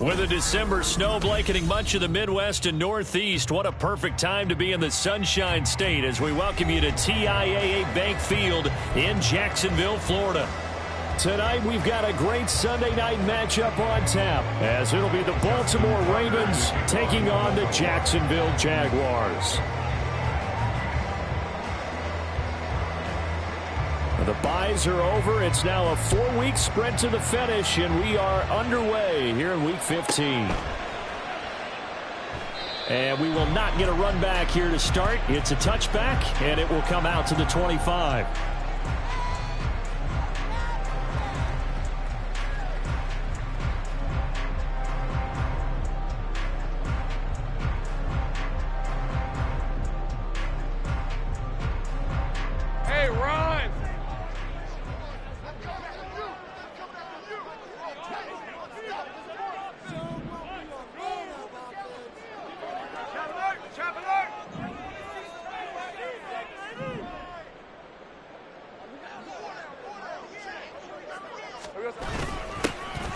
With a December snow blanketing much of the Midwest and Northeast, what a perfect time to be in the Sunshine State as we welcome you to TIAA Bank Field in Jacksonville, Florida. Tonight, we've got a great Sunday night matchup on tap as it'll be the Baltimore Ravens taking on the Jacksonville Jaguars. The byes are over. It's now a 4-week sprint to the finish, and we are underway here in Week 15. And we will not get a run back here to start. It's a touchback, and it will come out to the 25. Hey, Ron!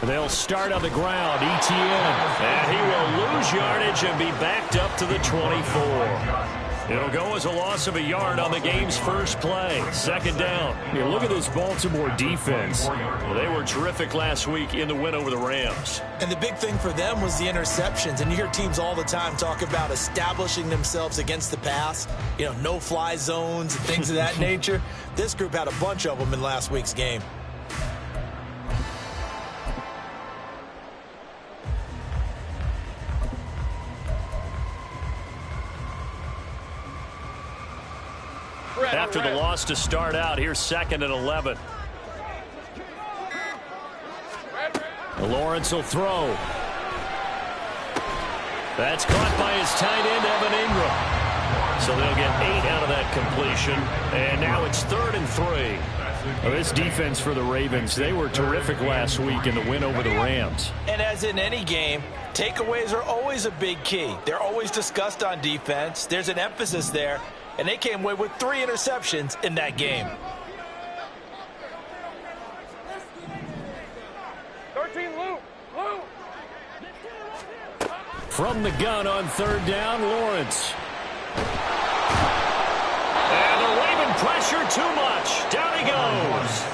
They'll start on the ground. Etienne. And he will lose yardage and be backed up to the 24. It'll go as a loss of a yard on the game's first play. Second down. Here, look at this Baltimore defense. Well, they were terrific last week in the win over the Rams. And the big thing for them was the interceptions. And you hear teams all the time talk about establishing themselves against the pass. You know, no-fly zones and things of that nature. This group had a bunch of them in last week's game. After the loss to start out, here's 2nd and 11. Lawrence will throw. That's caught by his tight end, Evan Ingram. So they'll get 8 out of that completion. And now it's 3rd and 3. Well, this defense for the Ravens, they were terrific last week in the win over the Rams. And as in any game, takeaways are always a big key. They're always discussed on defense. There's an emphasis there. And they came away with 3 interceptions in that game. 13, Luke. From the gun on 3rd down, Lawrence. And the Raven pressure too much. Down he goes.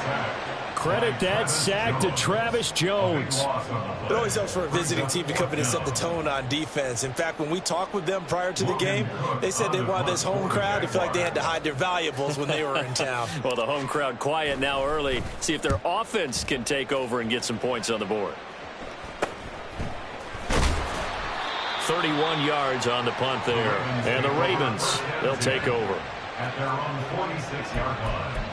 Credit that sack to Travis Jones. It always helps for a visiting team to come in and set the tone on defense. In fact, when we talked with them prior to the game, they said they wanted this home crowd to feel like they had to hide their valuables when they were in town. Well, the home crowd quiet now early. See if their offense can take over and get some points on the board. 31 yards on the punt there. And the Ravens, they'll take over. At their own 46-yard line.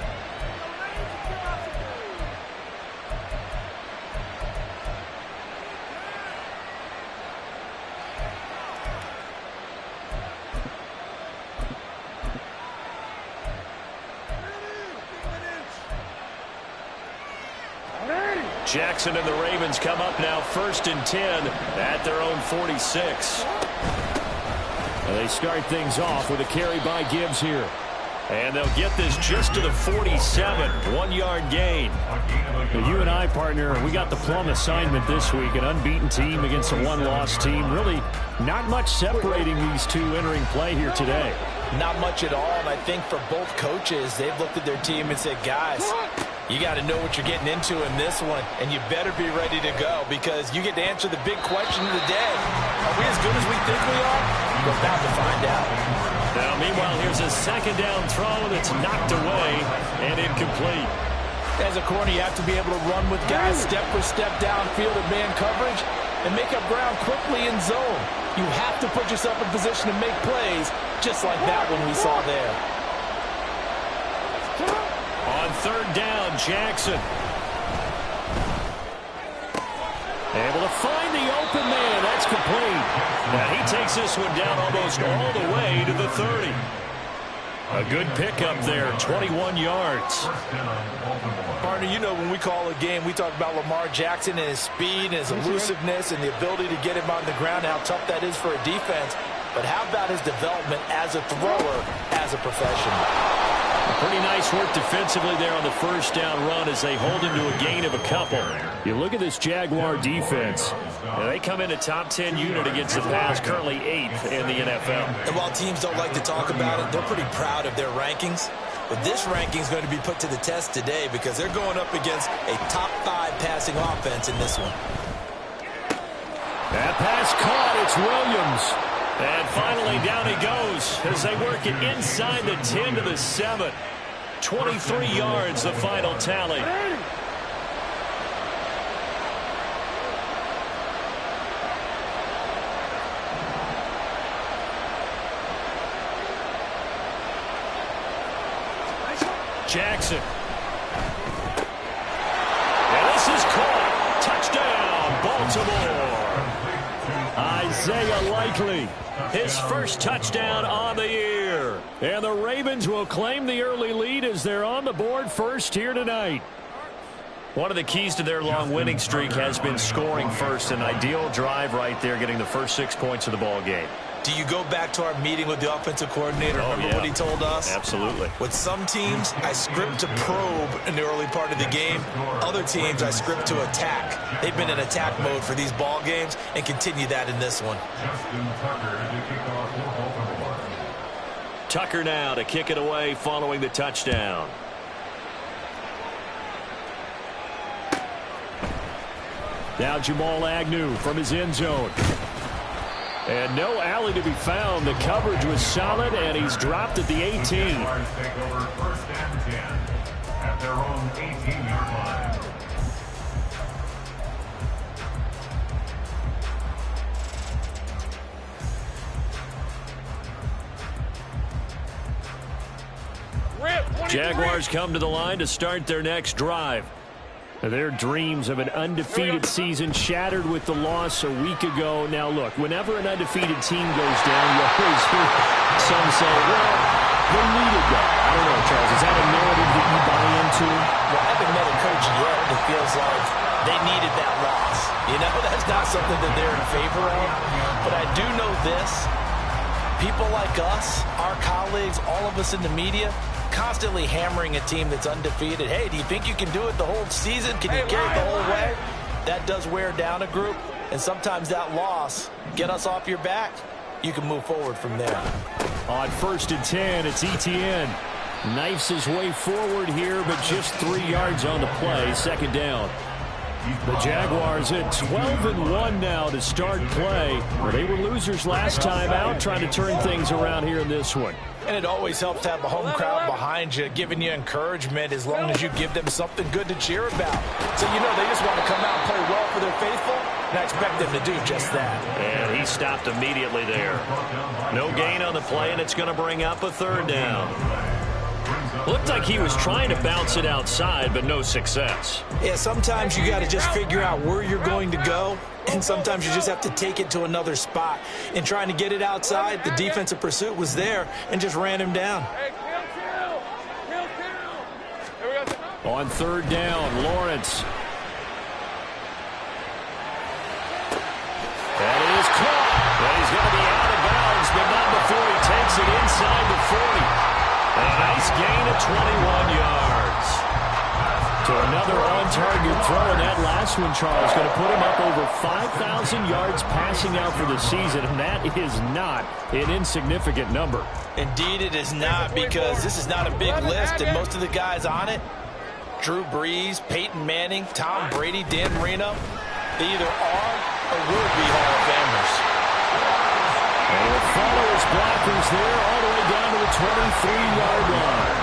Jackson and the Ravens come up now 1st and 10 at their own 46. And they start things off with a carry by Gibbs here. And they'll get this just to the 47, 1-yard gain. You and I, partner, we got the plum assignment this week. An unbeaten team against a one-loss team. Really not much separating these two entering play here today. Not much at all, and I think for both coaches, they've looked at their team and said, guys, you got to know what you're getting into in this one, and you better be ready to go because you get to answer the big question of the day. Are we as good as we think we are? We're about to find out. Now, meanwhile, here's a 2nd down throw that's knocked away and incomplete. As a corner, you have to be able to run with guys step for step downfield in man coverage and make up ground quickly in zone. You have to put yourself in position to make plays, just like that one we saw there. On 3rd down, Jackson. Able to find the open man. That's complete. Now he takes this one down almost all the way to the 30. A good pickup there, 21 yards. Partner, you know when we call a game, we talk about Lamar Jackson and his speed and his elusiveness and the ability to get him on the ground, how tough that is for a defense. But how about his development as a thrower, as a professional? Pretty nice work defensively there on the first down run as they hold him to a gain of a couple. You look at this Jaguar defense. They come in a top 10 unit against the pass, currently 8th in the NFL. And while teams don't like to talk about it, they're pretty proud of their rankings. But this ranking is going to be put to the test today because they're going up against a top 5 passing offense in this one. That pass caught. It's Williams. And finally down he goes as they work it inside the 10 to the 7. 23 yards the final tally. Jackson. And this is caught. Touchdown, Baltimore. Isaiah Likely, his first touchdown on the year. And the Ravens will claim the early lead as they're on the board first here tonight. One of the keys to their long winning streak has been scoring first. An ideal drive right there, getting the first 6 points of the ball game. Do you go back to our meeting with the offensive coordinator? Remember what he told us? Absolutely. With some teams, I script to probe in the early part of the game. Other teams, I script to attack. They've been in attack mode for these ball games and continue that in this one. Tucker now to kick it away following the touchdown. Now Jamal Agnew from his end zone. And no alley to be found. The coverage was solid, and he's dropped at the 18. Take over first and 10 at their own 18-yard line. Jaguars come to the line to start their next drive. Their dreams of an undefeated season shattered with the loss a week ago. Now, look, whenever an undefeated team goes down, you always hear some say, well, they needed that. I don't know, Charles. Is that a narrative that you buy into? Well, I haven't met a coach yet that feels like they needed that loss. You know, that's not something that they're in favor of. But I do know this. People like us, our colleagues, all of us in the media, constantly hammering a team that's undefeated. Hey, do you think you can do it the whole season? Can you carry it the whole way? That does wear down a group, and sometimes that loss, get us off your back, you can move forward from there. On first and 10, it's Etienne. Knifes his way forward here, but just 3 yards on the play. Second down. The Jaguars at 12-1 now to start play. Well, they were losers last time out, trying to turn things around here in this one. And it always helps to have a home crowd behind you, giving you encouragement as long as you give them something good to cheer about. So, you know, they just want to come out and play well for their faithful, and I expect them to do just that. And he stopped immediately there. No gain on the play, and it's going to bring up a third down. Looked like he was trying to bounce it outside, but no success. Yeah, sometimes you got to just figure out where you're going to go, and sometimes you just have to take it to another spot. In trying to get it outside, the defensive pursuit was there and just ran him down. On third down, Lawrence. That is caught. And he's going to be out of bounds, but not before he takes it inside the 40. A nice gain of 21 yards. To another on-target throw, and that last one, Charles, going to put him up over 5,000 yards passing out for the season, and that is not an insignificant number. Indeed it is not, because this is not a big list, and most of the guys on it, Drew Brees, Peyton Manning, Tom Brady, Dan Marino, they either are or will be Hall of Famers. And we'll follow his blockers there all the way down to the 23-yard line.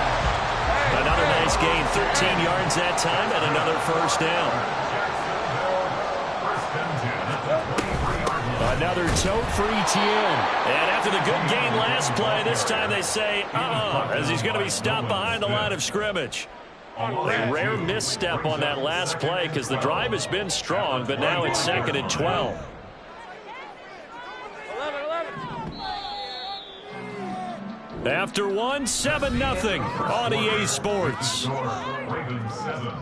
Another nice gain, 13 yards that time, and another first down. Another tote for Etienne. And after the good gain last play, this time they say, as he's going to be stopped behind the line of scrimmage. A rare misstep on that last play because the drive has been strong, but now it's second and 12. After one, 7-0 on EA Sports. Ravens 7,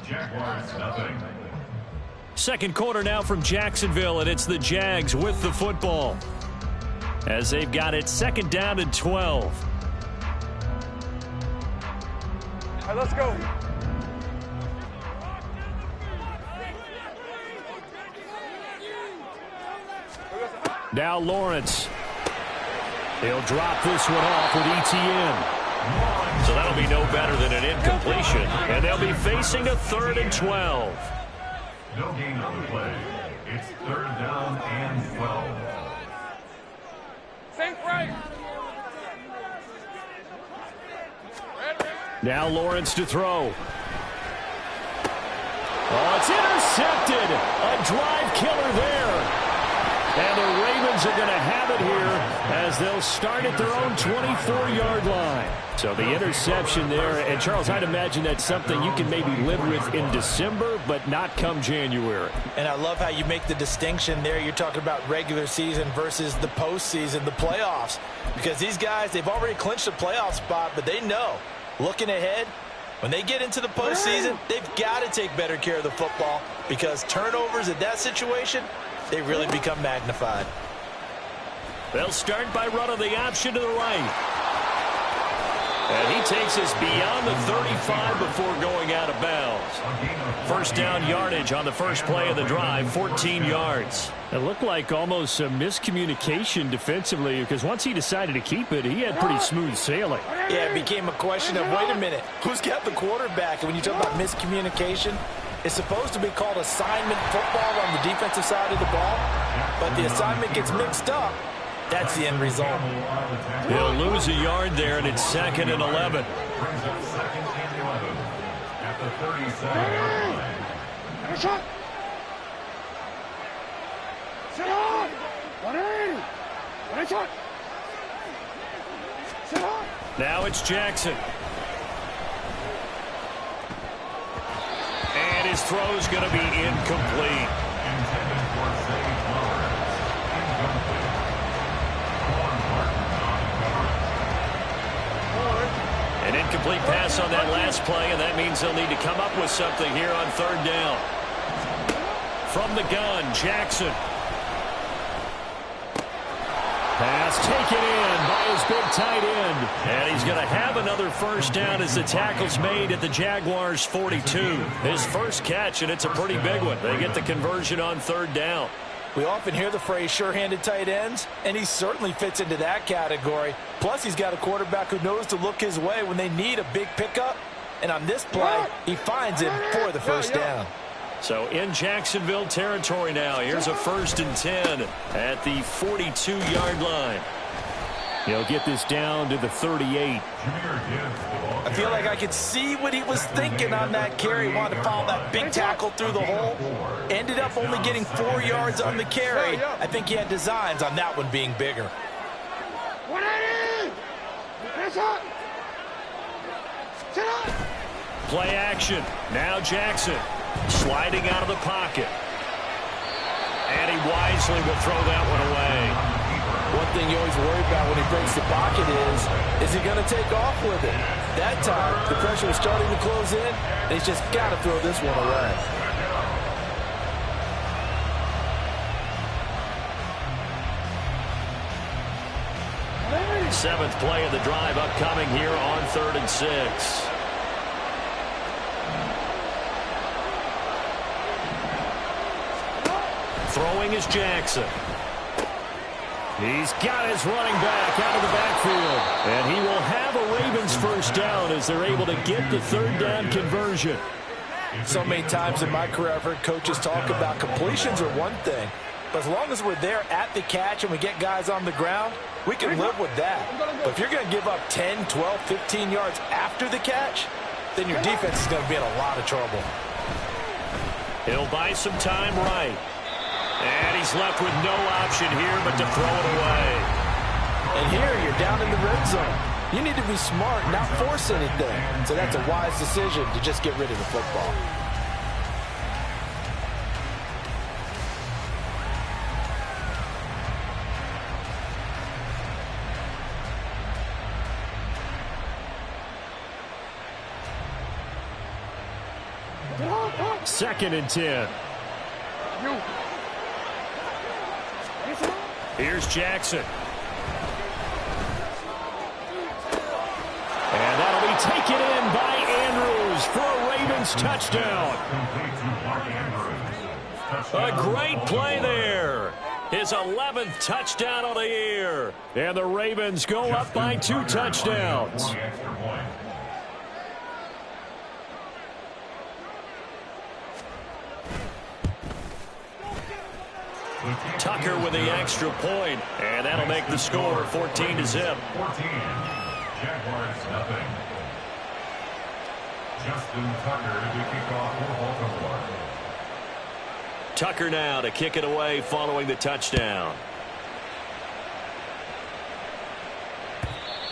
Jaguars nothing. Second quarter now from Jacksonville, and it's the Jags with the football as they've got it second down and 12. right, let's go. Now Lawrence. He'll drop this one off with ETN. So that'll be no better than an incompletion. And they'll be facing a 3rd and 12. No gain on the play. It's 3rd down and 12. Sink right. Now Lawrence to throw. Oh, it's intercepted. A drive killer there. And the Ravens are going to have it here as they'll start at their own 24-yard line. So the interception there. And, Charles, I'd imagine that's something you can maybe live with in December, but not come January. And I love how you make the distinction there. You're talking about regular season versus the postseason, the playoffs. Because these guys, they've already clinched a playoff spot, but they know, looking ahead, when they get into the postseason, they've got to take better care of the football because turnovers in that situation, they really become magnified. They'll start by running the option to the right. And he takes us beyond the 35 before going out of bounds. First down yardage on the first play of the drive, 14 yards. It looked like almost some miscommunication defensively because once he decided to keep it, he had pretty smooth sailing. Yeah, it became a question of, wait a minute, who's got the quarterback? And when you talk about miscommunication, it's supposed to be called assignment football on the defensive side of the ball, but the assignment gets mixed up. That's the end result. He'll lose a yard there, and it's 2nd and 11. Brings up 2nd and 11 at the 37-yard line. Shot. Sit on. 180. 180 shot. Sit on. Now it's Jackson. And his throw's going to be incomplete. Intended for Zay Flowers. Incomplete. An incomplete pass on that last play, and that means they'll need to come up with something here on 3rd down. From the gun, Jackson. Pass taken in by his big tight end. And he's going to have another first down as the tackle's made at the Jaguars' 42. His first catch, and it's a pretty big one. They get the conversion on 3rd down. We often hear the phrase sure-handed tight ends, and he certainly fits into that category. Plus, he's got a quarterback who knows to look his way when they need a big pickup. And on this play, he finds him for the first down. So in Jacksonville territory now. Here's a 1st and 10 at the 42-yard line. He'll get this down to the 38. I feel like I could see what he was thinking on that carry. He wanted to follow that big tackle through the hole. Ended up only getting 4 yards on the carry. I think he had designs on that one being bigger. 180. Play action. Now Jackson sliding out of the pocket. And he wisely will throw that one away. One thing you always worry about when he breaks the pocket is he going to take off with it? That time, the pressure was starting to close in, and he's just got to throw this one away. Seventh play of the drive upcoming here on 3rd and 6. Throwing is Jackson. He's got his running back out of the backfield. And he will have a Ravens first down as they're able to get the 3rd down conversion. So many times in my career I've heard coaches talk about completions are one thing. But as long as we're there at the catch and we get guys on the ground, we can live with that. But if you're going to give up 10, 12, 15 yards after the catch, then your defense is going to be in a lot of trouble. He'll buy some time right. And he's left with no option here but to throw it away. And here you're down in the red zone. You need to be smart, not force anything. So that's a wise decision to just get rid of the football. Second and 10. Here's Jackson. And that'll be taken in by Andrew goes for a Ravens touchdown. A great play there. His 11th touchdown of the year. And the Ravens go up by 2 touchdowns. Tucker with the extra point, and that'll make the score 14-0. 14. Jaguars nothing. Justin Tucker to kick off for Baltimore. Tucker now to kick it away following the touchdown.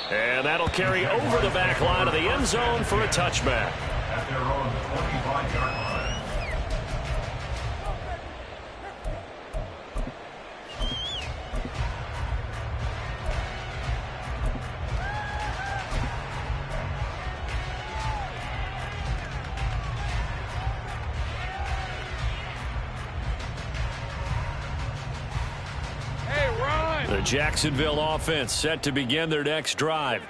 And that'll carry over the back line of the end zone for a touchback. At their own 25-yard line. The Jacksonville offense set to begin their next drive.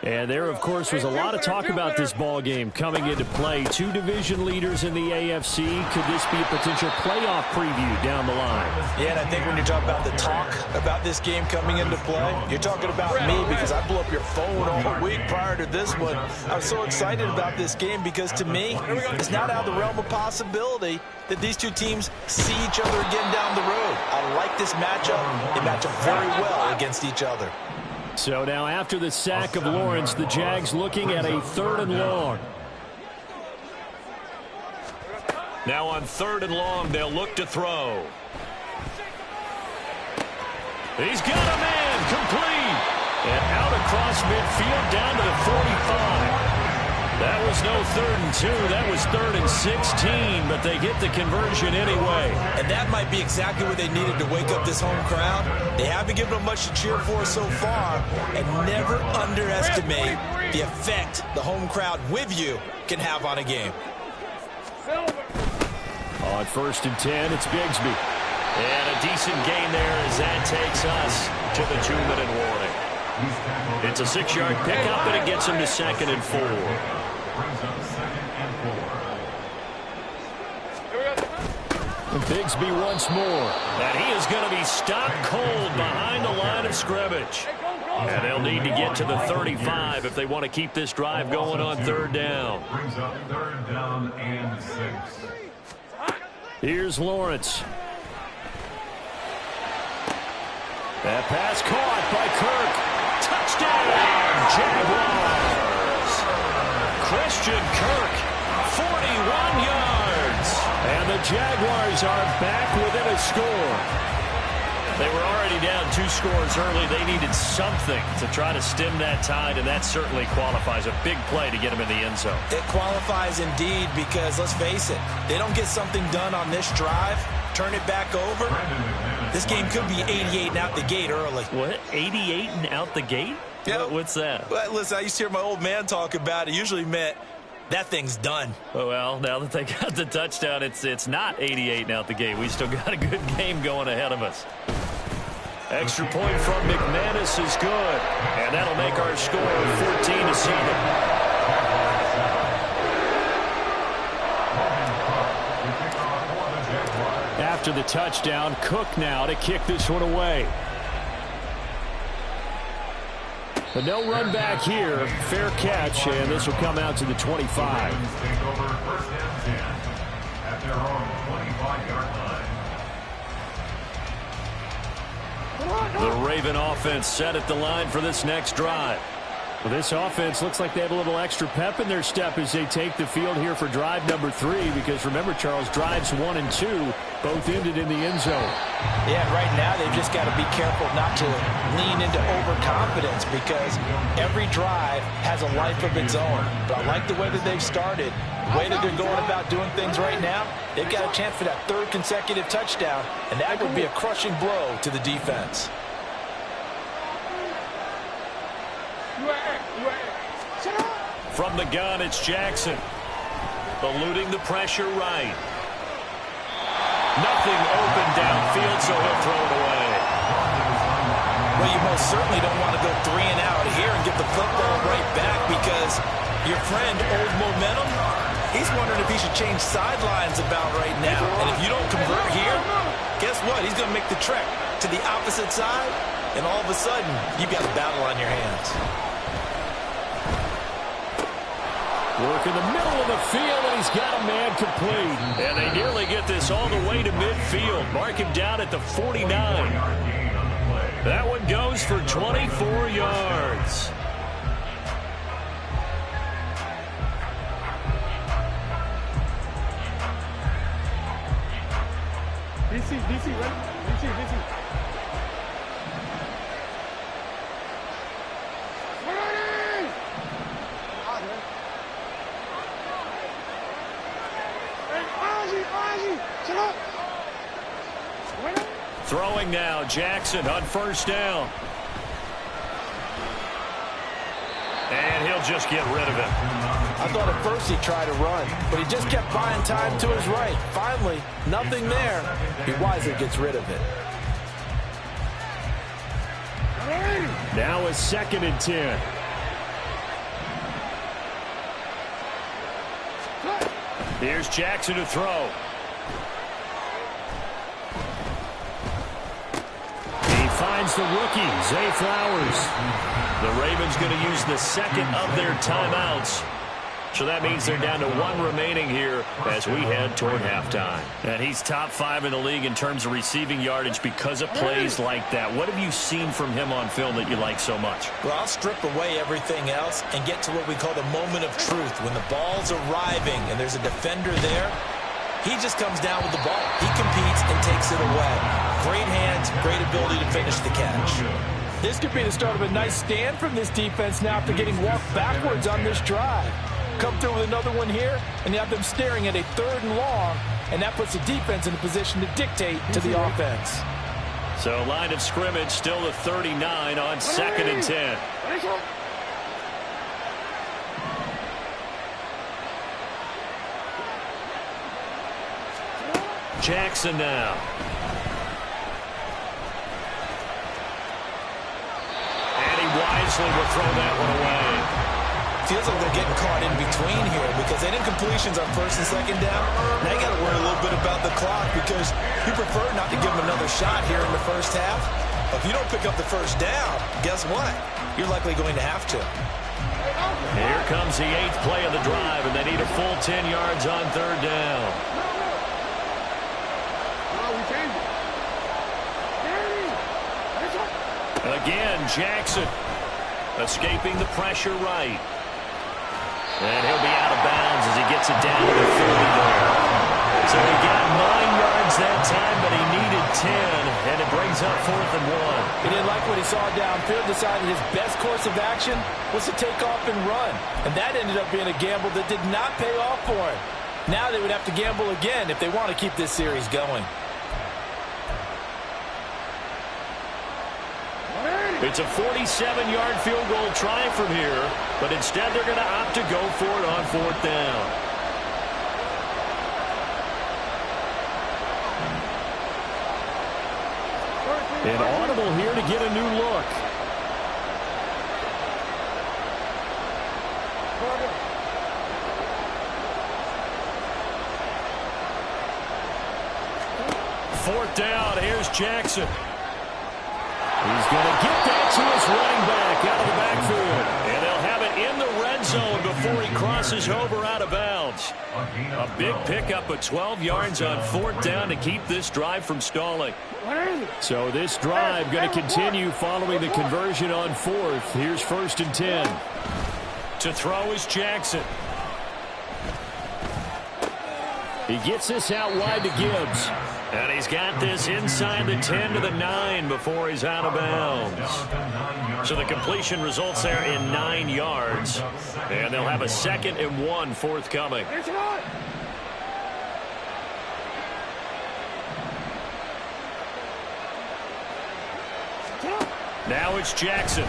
And there, of course, was a lot of talk about this ball game coming into play. 2 division leaders in the AFC. Could this be a potential playoff preview down the line? Yeah, and I think when you talk about the talk about this game coming into play, you're talking about me because I blew up your phone all week prior to this one. I was so excited about this game because, to me, it's not out of the realm of possibility that these two teams see each other again down the road. I like this matchup. They match up very well against each other. So now after the sack of Lawrence, the Jags looking at a 3rd and long. Now on 3rd and long, they'll look to throw. He's got a man complete. And out across midfield down to the 45. That was no 3rd and 2. That was 3rd and 16, but they get the conversion anyway. And that might be exactly what they needed to wake up this home crowd. They haven't given them much to cheer for so far, and never underestimate the effect the home crowd with you can have on a game. On 1st and 10, it's Bigsby. And a decent gain there as that takes us to the 2-minute warning. It's a 6-yard pickup, and it gets him to 2nd and 4. Brings up 2nd and 4. And Bigsby once more. And he is going to be stopped cold behind the line of scrimmage. And they'll need to get to the 35 if they want to keep this drive going on 3rd down. Brings up 3rd down and 6. Here's Lawrence. That pass caught by Kirk. Touchdown, Jaguars. Christian Kirk, 41 yards. And the Jaguars are back within a score. They were already down 2 scores early. They needed something to try to stem that tide, and that certainly qualifies. A big play to get them in the end zone. It qualifies indeed because, let's face it, they don't get something done on this drive, turn it back over, this game could be 88 and out the gate early. What? 88 and out the gate? Yeah. What's that? Well, listen, I used to hear my old man talk about it. It usually meant that thing's done. Oh, well, now that they got the touchdown, it's not 88 and out the gate. We still got a good game going ahead of us. Extra point from McManus is good. And that'll make our score 14-7. After the touchdown, Cook now to kick this one away. But no run back here. Fair catch, and this will come out to the 25. Take over 1st and 10 at their own 25-yard line. The Raven offense set at the line for this next drive. Well, this offense looks like they have a little extra pep in their step as they take the field here for drive number 3, because remember, Charles, drives 1 and 2 both ended in the end zone. Yeah, right now they've just got to be careful not to lean into overconfidence because every drive has a life of its own. But I like the way that they've started, the way that they're going about doing things right now. They've got a chance for that 3rd consecutive touchdown, and that would be a crushing blow to the defense. From the gun, it's Jackson. Eluding the pressure right. Nothing open downfield, so he'll throw it away. Well, you most certainly don't want to go 3 and out here and get the football right back because your friend, Old Momentum, He's wondering if he should change sidelines about right now. And if you don't convert here, guess what? He's going to make the trek to the opposite side, and all of a sudden, you've got a battle on your hands. Work in the middle of the field, and he's got a man complete. And they nearly get this all the way to midfield. Mark him down at the 49. That one goes for 24 yards. DC, ready? DC. Throwing now, Jackson on first down. And he'll just get rid of it. I thought at first he tried to run, but he just kept buying time to his right. Finally, nothing there. He wisely gets rid of it. Now a 2nd and 10. Here's Jackson to throw. He finds the rookie, Zay Flowers. The Ravens going to use the 2nd of their timeouts. So that means they're down to 1 remaining here as we head toward halftime. And he's top 5 in the league in terms of receiving yardage because of plays like that. What have you seen from him on film that you like so much? Well, I'll strip away everything else and get to what we call the moment of truth. When the ball's arriving and there's a defender there, he just comes down with the ball. He competes and takes it away. Great hands, great ability to finish the catch. This could be the start of a nice stand from this defense now after getting walked backwards on this drive. Come through with another one here, and you have them staring at a 3rd and long, and that puts the defense in a position to dictate to the offense. So line of scrimmage still the 39 on 2nd and 10. Jackson now. And he wisely will throw that one away. Feels like they're getting caught in between here because they didn't completions on 1st and 2nd down. Now you got to worry a little bit about the clock because you prefer not to give them another shot here in the first half. If you don't pick up the 1st down, guess what? You're likely going to have to. Here comes the 8th play of the drive, and they need a full 10 yards on 3rd down. Again, Jackson escaping the pressure right. And he'll be out of bounds as he gets it down to the 30 there. So he got 9 yards that time, but he needed 10, and it brings up 4th and 1. He didn't like what he saw downfield, decided his best course of action was to take off and run. And that ended up being a gamble that did not pay off for him. Now they would have to gamble again if they want to keep this series going. It's a 47-yard field goal try from here, but instead they're going to opt to go for it on 4th down. An audible here to get a new look. Fourth down, here's Jackson. He's going to get that to his running back out of the backfield. And they'll have it in the red zone before he crosses over out of bounds. A big pickup of 12 yards on 4th down to keep this drive from stalling. So this drive going to continue following the conversion on 4th. Here's 1st and 10. To throw is Jackson. He gets this out wide to Gibbs. And he's got this inside the 10 to the 9 before he's out of bounds. So the completion results there in 9 yards. And they'll have a 2nd and 1 forthcoming. Now it's Jackson.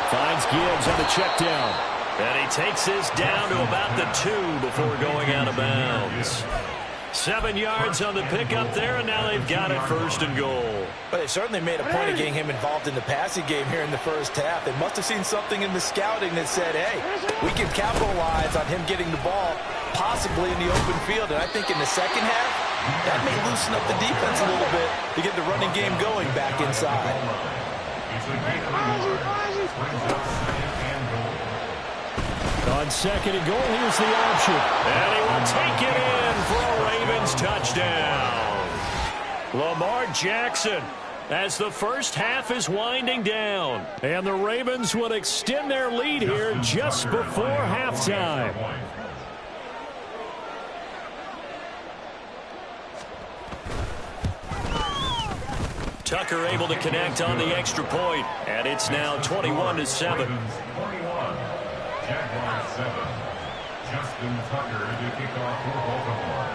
Finds Gibbs on the check down. And he takes this down to about the 2 before going out of bounds. 7 yards on the pickup there, and now they've got it 1st and goal. But they certainly made a point of getting him involved in the passing game here in the first half. They must have seen something in the scouting that said, hey, we can capitalize on him getting the ball possibly in the open field. And I think in the second half, that may loosen up the defense a little bit to get the running game going back inside. On 2nd and goal, here's the option. And he will take it in for a Ravens touchdown. Lamar Jackson, as the first half is winding down. And the Ravens will extend their lead here just before halftime. Tucker able to connect on the extra point, and it's now 21-7. Jaguars 7. Justin Tucker to kick off for Baltimore.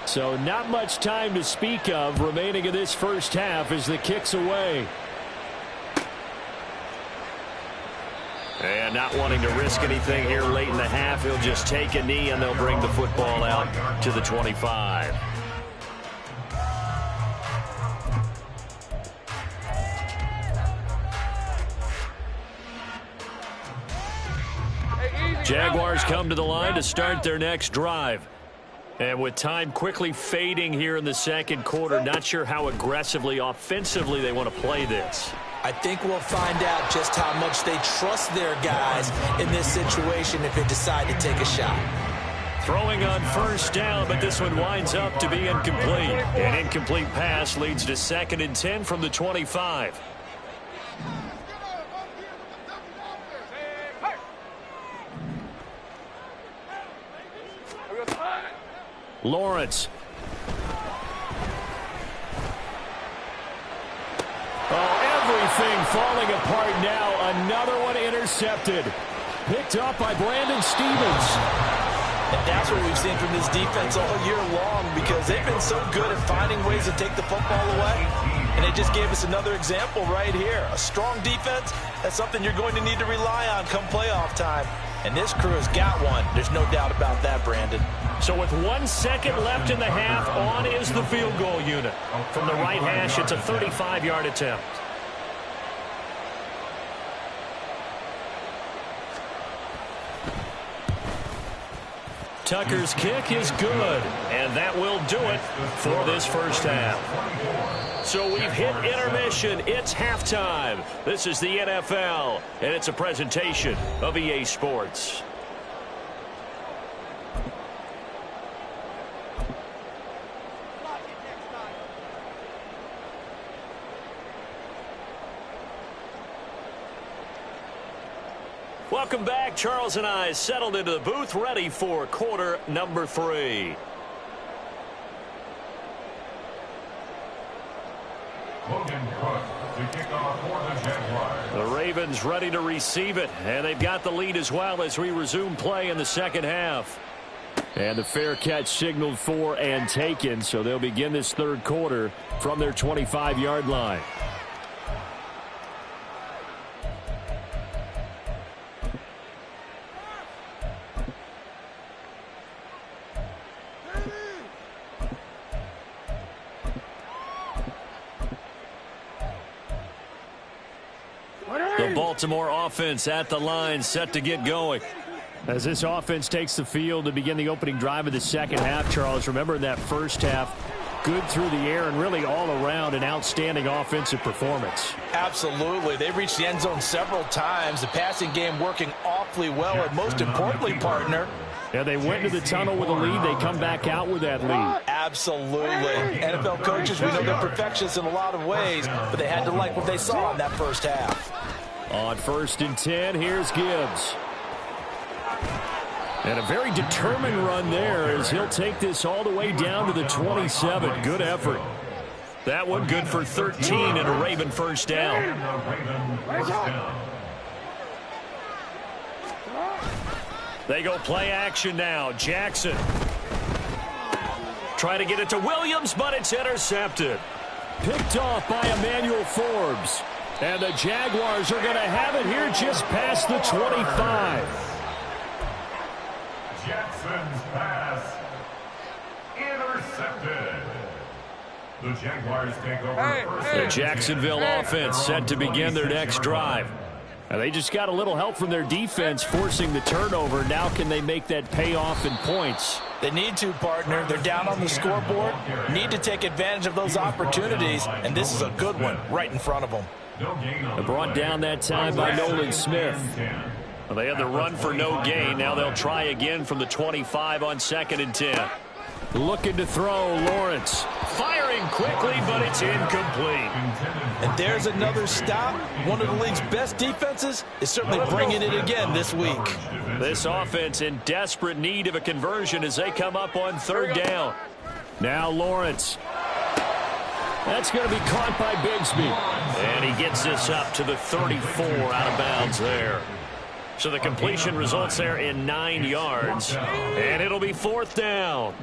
So not much time to speak of remaining in this first half as the kick's away. And not wanting to risk anything here late in the half, he'll just take a knee and they'll bring the football out to the 25. Jaguars come to the line to start their next drive. And with time quickly fading here in the second quarter, not sure how aggressively, offensively they want to play this. I think we'll find out just how much they trust their guys in this situation if they decide to take a shot. Throwing on 1st down, but this one winds up to be incomplete. An incomplete pass leads to 2nd and 10 from the 25. Lawrence. Everything falling apart now. Another one intercepted. Picked up by Brandon Stephens. And that's what we've seen from this defense all year long, because they've been so good at finding ways to take the football away. And they just gave us another example right here. A strong defense, that's something you're going to need to rely on come playoff time. And this crew has got one. There's no doubt about that, Brandon. So with 1 second left in the half, on is the field goal unit. From the right hash, it's a 35-yard attempt. Tucker's kick is good, and that will do it for this first half. So we've hit intermission. It's halftime. This is the NFL, and it's a presentation of EA Sports. Welcome back. Charles and I settled into the booth, ready for quarter number 3. Logan Cook to kick off for the Jaguars. The Ravens ready to receive it, and they've got the lead as well as we resume play in the second half. And the fair catch signaled for and taken, so they'll begin this third quarter from their 25-yard line. The Baltimore offense at the line, set to get going. As this offense takes the field to begin the opening drive of the second half, Charles, remember in that first half, good through the air and really all around an outstanding offensive performance. Absolutely. They reached the end zone several times. The passing game working awfully well, and most importantly, partner, yeah, they went to the tunnel with a lead. They come back out with that lead. Absolutely. NFL coaches, we know they're perfectionists in a lot of ways, but they had to like what they saw in that first half. On 1st and 10, here's Gibbs. And a very determined run there as he'll take this all the way down to the 27. Good effort. That one good for 13 and a Raven first down. They go play action now. Jackson. Try to get it to Williams, but it's intercepted. Picked off by Emmanuel Forbes. And the Jaguars are going to have it here just past the 25. The Jaguars take over. The Jacksonville offense set to begin their next drive. Now they just got a little help from their defense forcing the turnover. Now can they make that pay off in points? They need to, partner. They're down on the scoreboard. Need to take advantage of those opportunities, and this is a good one right in front of them. They're brought down that time by Nolan Smith. Well, they had the run for no gain. Now they'll try again from the 25 on 2nd and 10. Looking to throw, Lawrence. Firing quickly, but it's incomplete. And there's another stop. One of the league's best defenses is certainly bringing it again this week. This offense in desperate need of a conversion as they come up on 3rd down. Now Lawrence. That's going to be caught by Bigsby. And he gets this up to the 34 out of bounds there. So the completion results there in 9 yards. And it'll be 4th down.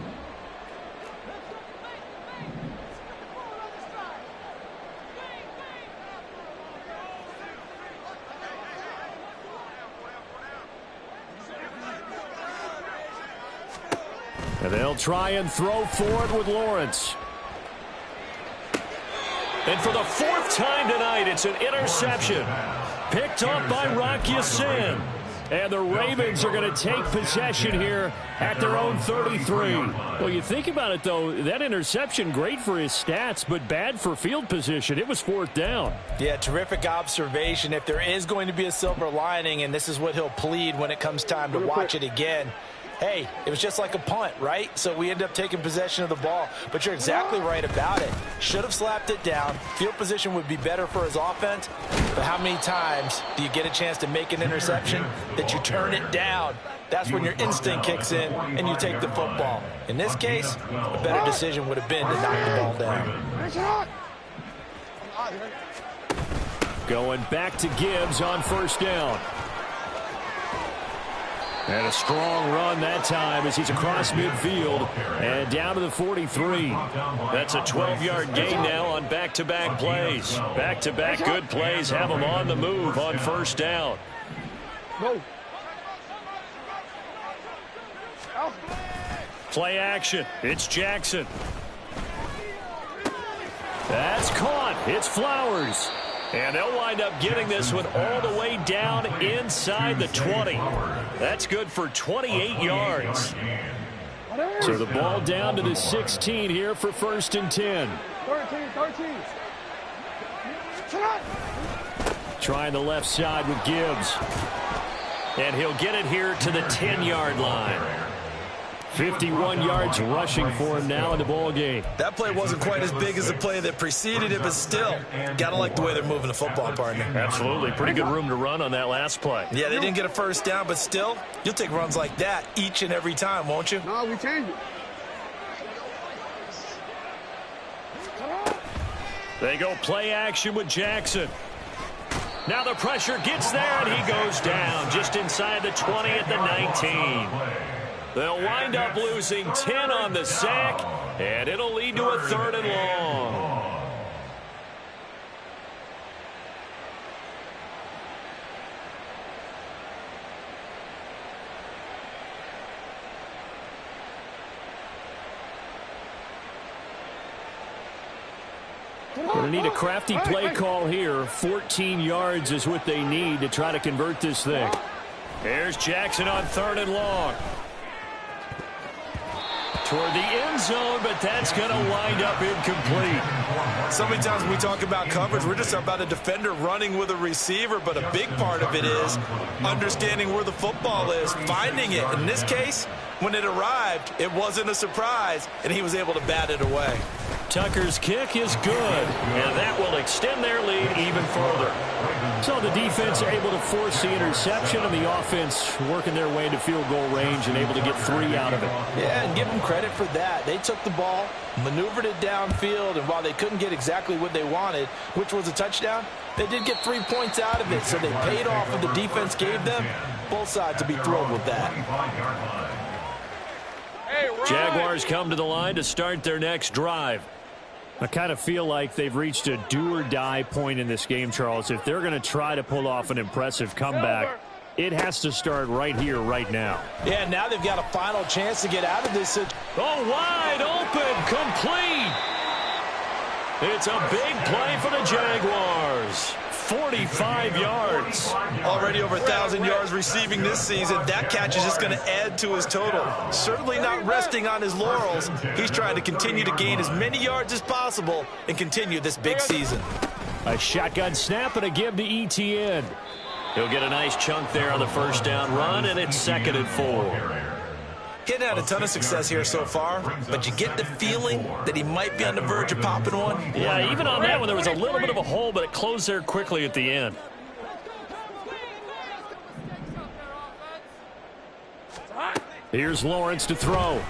And they'll try and throw for it with Lawrence. And for the 4th time tonight, it's an interception. Picked up by Rock Ya-Sin. And the Ravens are going to take possession here at their own 33. Well, you think about it, though, that interception, great for his stats, but bad for field position. It was 4th down. Yeah, terrific observation. If there is going to be a silver lining, and this is what he'll plead when it comes time to watch it again, hey, it was just like a punt, right? So we end up taking possession of the ball. But you're exactly right about it. Should have slapped it down. Field position would be better for his offense. But how many times do you get a chance to make an interception that you turn it down? That's when your instinct kicks in and you take the football. In this case, a better decision would have been to knock the ball down. Going back to Gibbs on 1st down. And a strong run that time as he's across midfield and down to the 43. That's a 12-yard gain now on back-to-back plays. Back-to-back good plays have him on the move on 1st down. Play action. It's Jackson. That's caught. It's Flowers. And they'll wind up getting this one all the way down inside the 20. That's good for 28 yards. So the ball down to the 16 here for 1st and 10. 13. Trying the left side with Gibbs. And he'll get it here to the 10-yard line. 51 yards rushing for him now in the ball game. That play wasn't quite as big as the play that preceded it, but still, gotta like the way they're moving the football, partner. Absolutely. Pretty good room to run on that last play. Yeah, they didn't get a 1st down, but still, you'll take runs like that each and every time, won't you? No, we changed it. They go play action with Jackson. Now the pressure gets there, and he goes down just inside the 20 at the 19. They'll wind up losing 10 on the sack, and it'll lead to a 3rd and long. Going to need a crafty play call here. 14 yards is what they need to try to convert this thing. Here's Jackson on 3rd and long. Toward the end zone, but that's going to wind up incomplete. So many times when we talk about coverage, we're just talking about a defender running with a receiver, but a big part of it is understanding where the football is, finding it. In this case, when it arrived, it wasn't a surprise, and he was able to bat it away. Tucker's kick is good, and that will extend their lead even further. So the defense able to force the interception, and the offense working their way into field goal range and able to get 3 out of it. Yeah, and give them credit for that. They took the ball, maneuvered it downfield, and while they couldn't get exactly what they wanted, which was a touchdown, they did get 3 points out of it, so they paid off what the defense gave them. Both sides to be thrilled with that. Jaguars come to the line to start their next drive. I kind of feel like they've reached a do-or-die point in this game, Charles. If they're going to try to pull off an impressive comeback, it has to start right here, right now. Yeah, now they've got a final chance to get out of this. Oh, wide open, complete. It's a big play for the Jaguars. 45 yards. Already over 1,000 yards receiving this season. That catch is just going to add to his total. Certainly not resting on his laurels. He's trying to continue to gain as many yards as possible and continue this big season. A shotgun snap and a give to Etienne. He'll get a nice chunk there on the first down run, and it's 2nd and 4. Getting had a ton of success here so far, but you get the feeling that he might be on the verge of popping one. Yeah, even on that one, there was a little bit of a hole, but it closed there quickly at the end. Here's Lawrence to throw.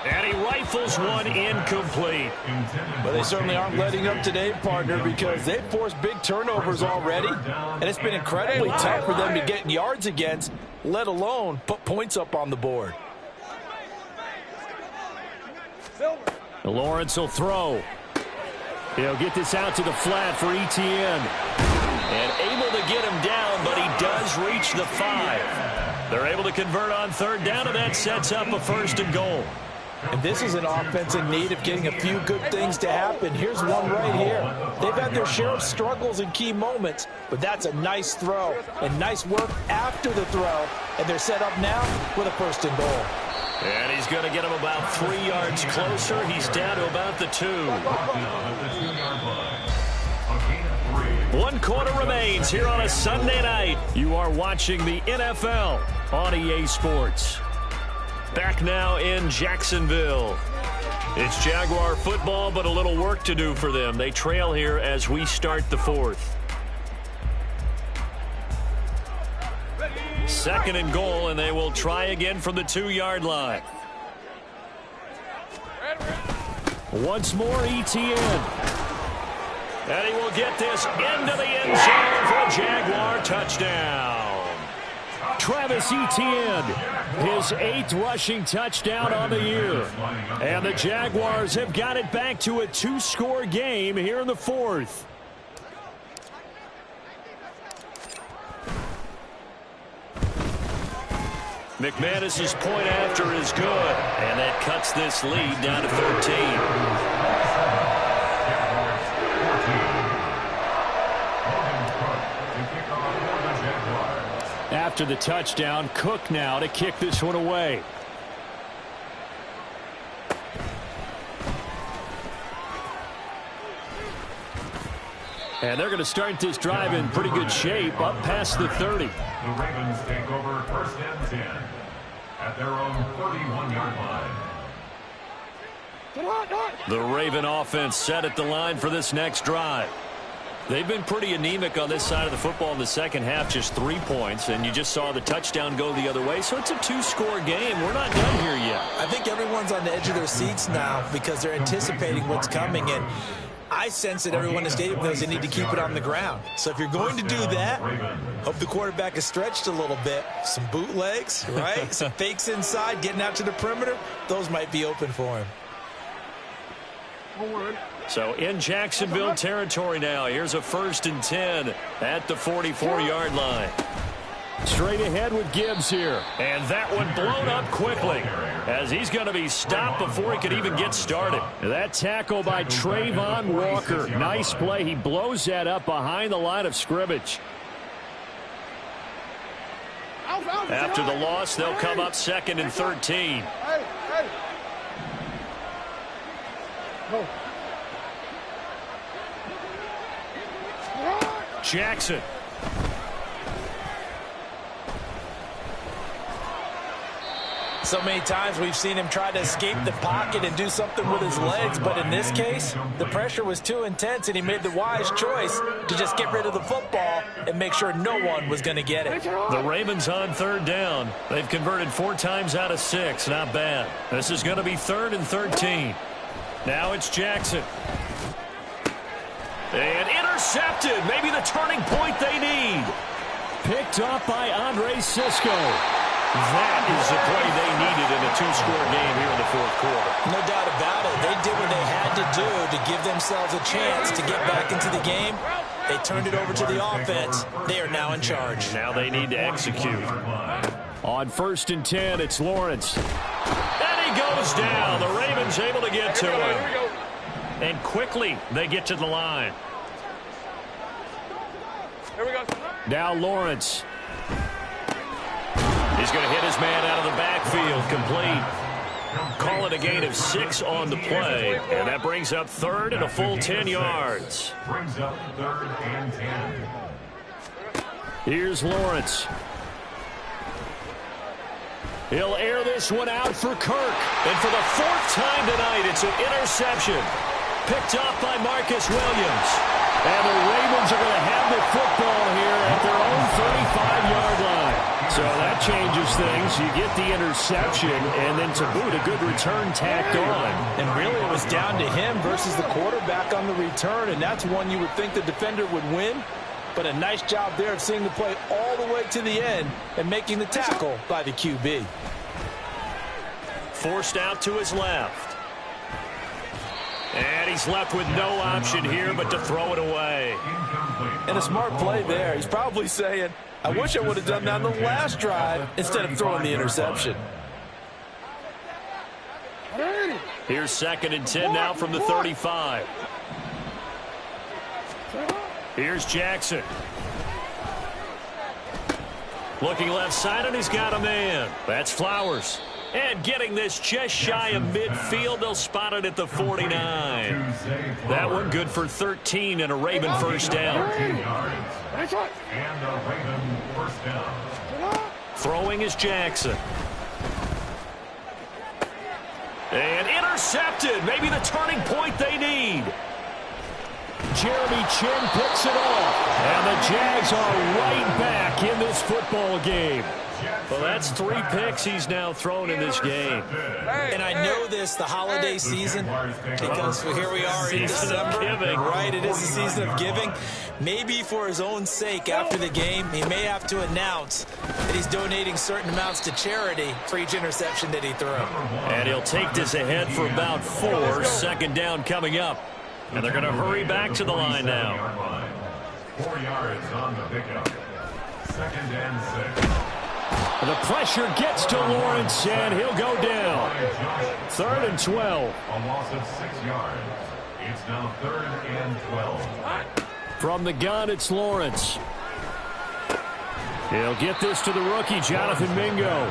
And he rifles one incomplete. But they certainly aren't letting up today, partner, because they've forced big turnovers already, and it's been incredibly tough for them to get yards against, let alone put points up on the board. Lawrence will throw. He'll get this out to the flat for Etienne. And able to get him down, but he does reach the 5. They're able to convert on 3rd down, and that sets up a 1st and goal. And this is an offense in need of getting a few good things to happen. Here's one right here. They've had their share of struggles in key moments, but that's a nice throw and nice work after the throw. And they're set up now with a 1st and goal. And he's going to get him about 3 yards closer. He's down to about the 2. 1 quarter remains here on a Sunday night. You are watching the NFL on EA Sports. Back now in Jacksonville. It's Jaguar football, but a little work to do for them. They trail here as we start the 4th. 2nd and goal, and they will try again from the 2-yard line. Once more, Etienne. And he will get this into the end zone for a Jaguar touchdown. Travis Etienne, his 8th rushing touchdown on the year. And the Jaguars have got it back to a 2-score game here in the 4th. McManus's point after is good, and that cuts this lead down to 13. After the touchdown, Cook now to kick this one away. And they're going to start this drive in pretty good shape, up past the 30. The Ravens take over 1st and 10 at their own 31-yard line. The Raven offense set at the line for this next drive. They've been pretty anemic on this side of the football in the second half, just 3 points, and you just saw the touchdown go the other way, so it's a 2-score game. We're not done here yet. I think everyone's on the edge of their seats now because they're anticipating what's coming, and I sense that everyone in the stadium knows they need to keep it on the ground. So if you're going to do that, hope the quarterback is stretched a little bit. Some bootlegs, right? Some fakes inside, getting out to the perimeter. Those might be open for him. So in Jacksonville territory now. Here's a 1st and 10 at the 44-yard line. Straight ahead with Gibbs here. And that one blown up quickly as he's going to be stopped before he could even get started. That tackle by Trayvon Walker. Nice play. He blows that up behind the line of scrimmage. After the loss, they'll come up 2nd and 13. Jackson. So many times we've seen him try to escape the pocket and do something with his legs, but in this case, the pressure was too intense, and he made the wise choice to just get rid of the football and make sure no one was going to get it. The Ravens on 3rd down. They've converted 4 times out of 6. Not bad. This is going to be 3rd and 13. Now it's Jackson. And intercepted. Maybe the turning point they need. Picked up by Andre Cisco. That is the play they needed in a 2-score game here in the 4th quarter. No doubt about it. They did what they had to do to give themselves a chance to get back into the game. They turned it over to the offense. They are now in charge. Now they need to execute. On 1st and 10, it's Lawrence. And he goes down. The Ravens able to get to him. And quickly they get to the line. Here we go. Now Lawrence. He's going to hit his man out of the backfield. Complete. Call it a gain of 6 on the play. And that brings up third and a full 10 yards. Brings up 3rd and 10. Here's Lawrence. He'll air this one out for Kirk. And for the 4th time tonight, it's an interception. Picked off by Marcus Williams. And the Ravens are going to have the football here at their own 35-yard line. So that changes things. You get the interception, and then to boot, a good return tacked on. And really, it was down to him versus the quarterback on the return, and that's one you would think the defender would win. But a nice job there of seeing the play all the way to the end and making the tackle by the QB. Forced out to his left. And he's left with no option here but to throw it away. And a smart play there. He's probably saying, I wish I would have done that on the last drive instead of throwing the interception. Here's 2nd and 10 now from the 35. Here's Jackson. Looking left side, and he's got a man. That's Flowers. And getting this just shy of midfield, they'll spot it at the 49. That one good for 13 and a Raven first down. And a Raven first down. Throwing is Jackson. And intercepted. Maybe the turning point they need. Jeremy Chinn picks it off. And the Jags are right back in this football game. Well, that's 3 picks he's now thrown in this game. And I know this, the holiday season, because here we are in December. Giving. Right, it is the season of giving. Maybe for his own sake after the game, he may have to announce that he's donating certain amounts to charity for each interception that he threw. And he'll take this ahead for about 4. 2nd down coming up. And they're going to hurry back to the line now. 4 yards on the pickup. 2nd and 6. The pressure gets to Lawrence, and he'll go down. 3rd and 12. A loss of 6 yards. It's now 3rd and 12. From the gun, it's Lawrence. He'll get this to the rookie, Jonathan Mingo.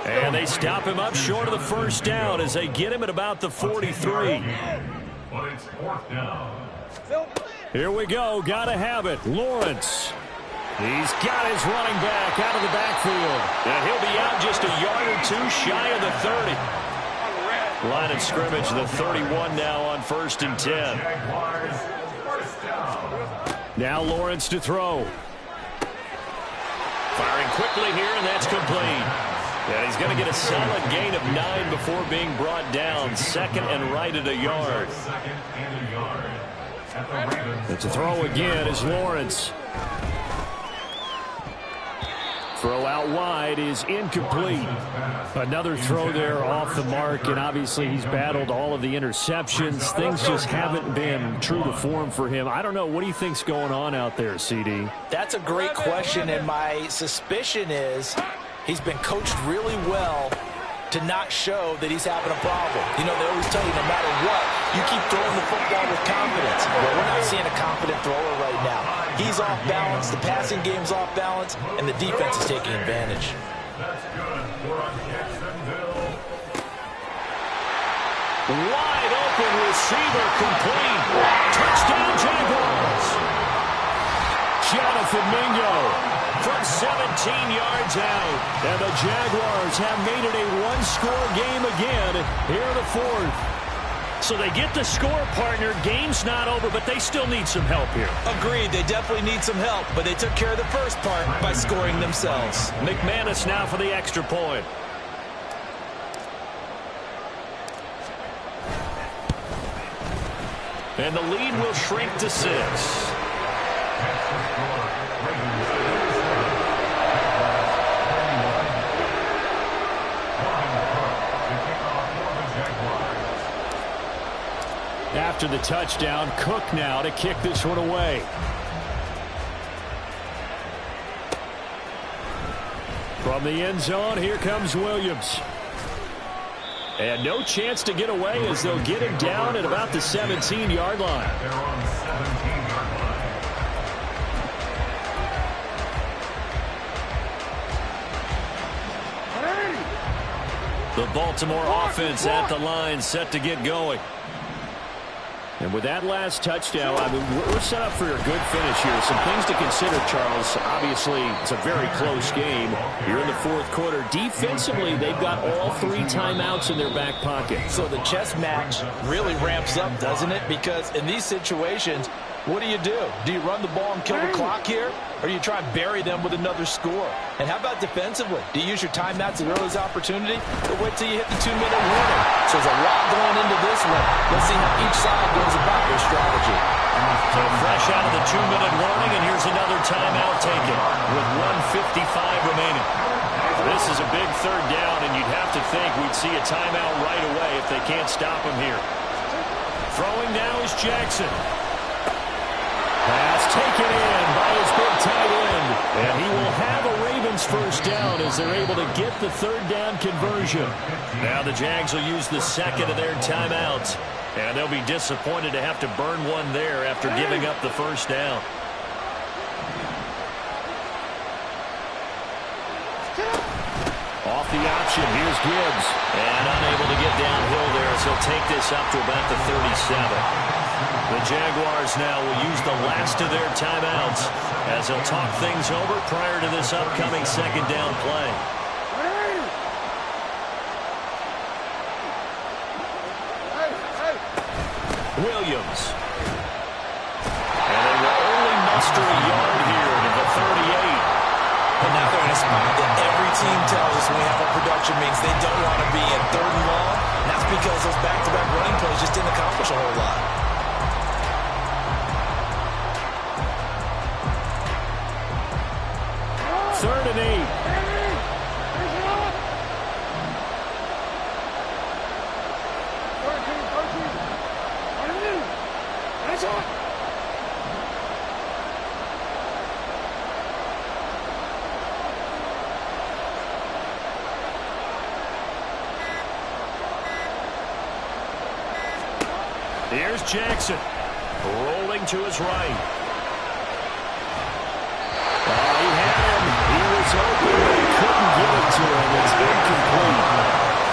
And they stop him up short of the first down as they get him at about the 43. But it's 4th down. Here we go. Got to have it. Lawrence. He's got his running back out of the backfield. And he'll be out just a yard or 2 shy of the 30. Line of scrimmage, the 31 now on 1st and 10. Now Lawrence to throw. Firing quickly here, and that's complete. Yeah, he's going to get a solid gain of 9 before being brought down. 2nd and right at a yard. It's a throw again is Lawrence. Throw out wide is incomplete. Another throw there off the mark, and obviously he's battled all of the interceptions. Things just haven't been true to form for him. I don't know. What do you think's going on out there, CD? That's a great question, and my suspicion is he's been coached really well to not show that he's having a problem. You know, they always tell you no matter what, you keep throwing the football with confidence. Well, we're not seeing a confident thrower right now. He's off balance, the passing game's off balance, and the defense is taking advantage. That's good for Jacksonville. Wide open receiver complete. Touchdown Jaguars. Jonathan Mingo from 17 yards out. And the Jaguars have made it a one-score game again here in the 4th. So they get the score, partner. Game's not over, but they still need some help here. Agreed. They definitely need some help, but they took care of the first part by scoring themselves. McManus now for the extra point. And the lead will shrink to 6. After the touchdown, Cook now to kick this one away. From the end zone, here comes Williams. And no chance to get away as they'll get him down at about the 17-yard line. At their own 17-yard line. The Baltimore offense at the line, set to get going. And with that last touchdown, I mean, we're set up for a good finish here. Some things to consider, Charles. Obviously, it's a very close game. You're in the fourth quarter. Defensively, they've got all 3 timeouts in their back pocket. So the chess match really ramps up, doesn't it? Because in these situations, what do? Do you run the ball and kill the clock here? Or do you try and bury them with another score? And how about defensively? Do you use your timeouts at earliest opportunity? Or wait till you hit the 2-minute warning? So there's a lot going into this one. Let's see how each side goes about their strategy. So fresh out of the 2-minute warning, and here's another timeout taken with 1:55 remaining. This is a big third down, and you'd have to think we'd see a timeout right away if they can't stop him here. Throwing now is Jackson. Pass taken in by his big tight end. And he will have a Ravens first down as they're able to get the third down conversion. Now the Jags will use the second of their timeouts. And they'll be disappointed to have to burn one there after giving up the first down. Off the option, here's Gibbs. And unable to get downhill there, so he'll take this up to about the 37. The Jaguars now will use the last of their timeouts as they'll talk things over prior to this upcoming second down play. Williams. And they will only muster a yard here to the 38. And now they're in a spot that every team tells us when we have a production means they don't want to be in third and long. And that's because those back-to-back running plays just didn't accomplish a whole lot. Third and 8. Here's Jackson, rolling to his right. He had him. He was open, but he couldn't get it to him. It's incomplete.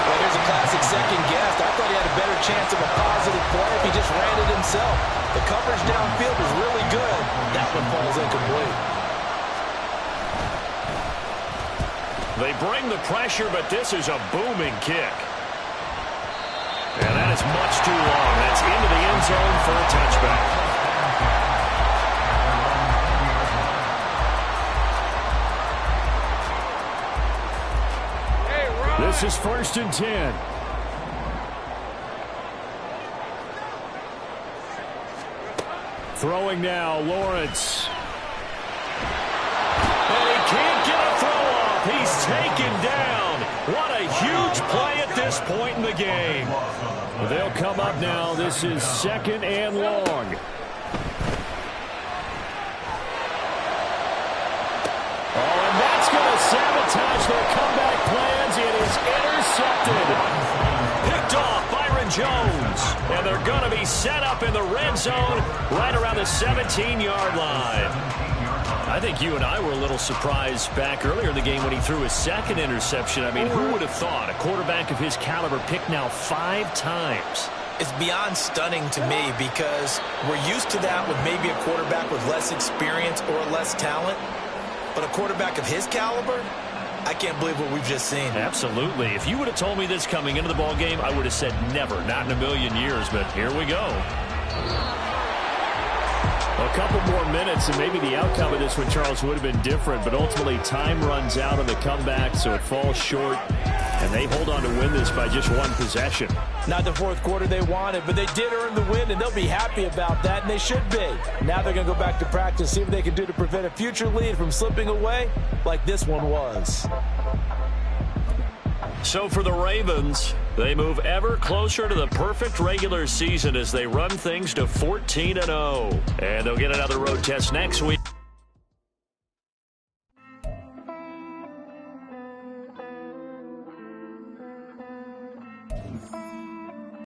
Well, here's a classic second guess. I thought he had a better chance of a positive play if he just ran it himself. The coverage downfield was really good. That one falls incomplete. They bring the pressure, but this is a booming kick. And that is much too long. That's into the end zone for a touchback. This is 1st and 10. Throwing now, Lawrence. And he can't get a throw off. He's taken down. What a huge play at this point in the game. They'll come up now. This is 2nd and long. Oh, and that's going to sabotage their comeback plans. It is intercepted. Picked off Byron Jones. And they're going to be set up in the red zone right around the 17-yard line. I think you and I were a little surprised back earlier in the game when he threw his second interception. I mean, who would have thought a quarterback of his caliber picked now 5 times? It's beyond stunning to me because we're used to that with maybe a quarterback with less experience or less talent. But a quarterback of his caliber, I can't believe what we've just seen. Absolutely. If you would have told me this coming into the ballgame, I would have said never, not in a million years. But here we go. A couple more minutes, and maybe the outcome of this one, Charles, would have been different. But ultimately, time runs out on the comeback, so it falls short. And they hold on to win this by just 1 possession. Not the fourth quarter they wanted, but they did earn the win, and they'll be happy about that, and they should be. Now they're going to go back to practice, see what they can do to prevent a future lead from slipping away like this one was. So for the Ravens, they move ever closer to the perfect regular season as they run things to 14-0. And they'll get another road test next week.